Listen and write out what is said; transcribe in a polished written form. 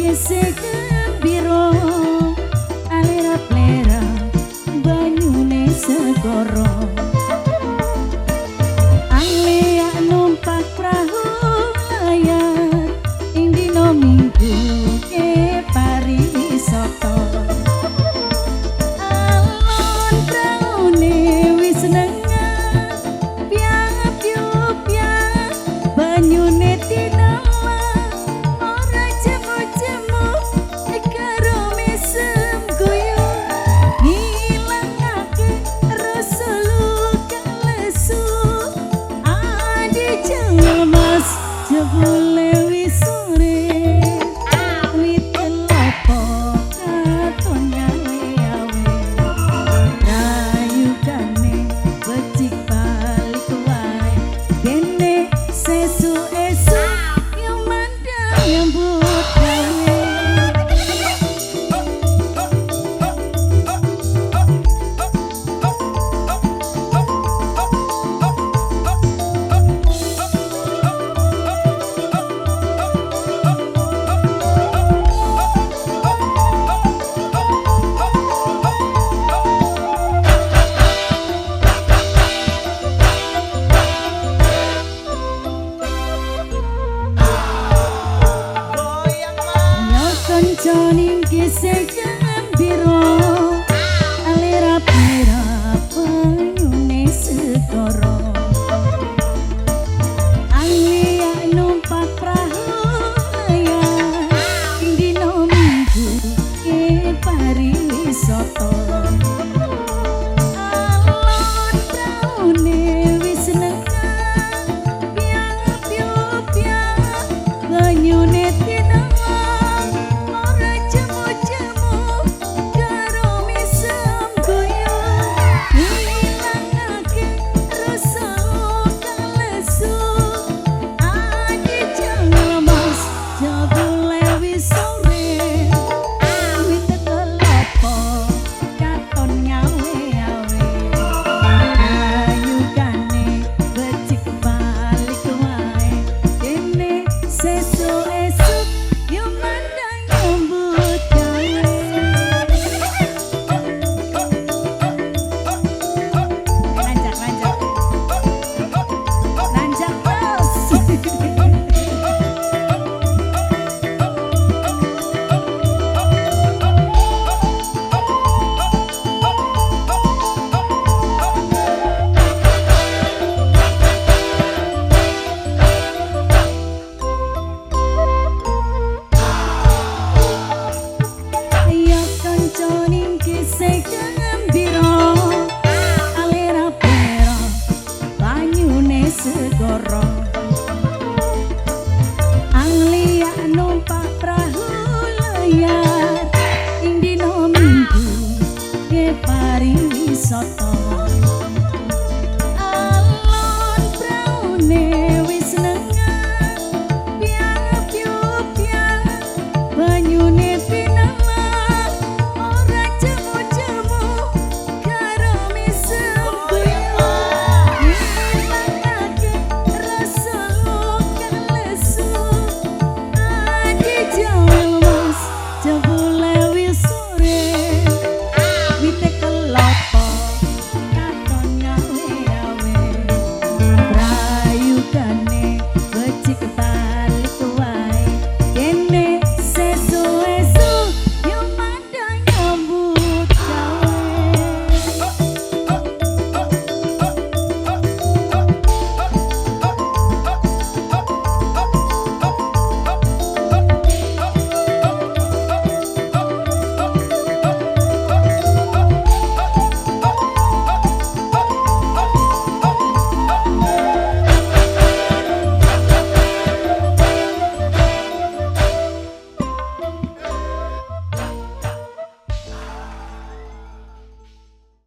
gesek biro alera plera banyune segoro alea numpak perahu layar ing dino minggu ke pariwisata alon taune wis nengat piap-piap banyune tinamah ora jemu-jemu karo mesem guyu ngilangake rasa luka lesu adi jemas jebule wis sore wit kelopo katon nyale-awe rayugane becik balik wae dene sesu-esu yang mandang nyambut gawe Johnny gesek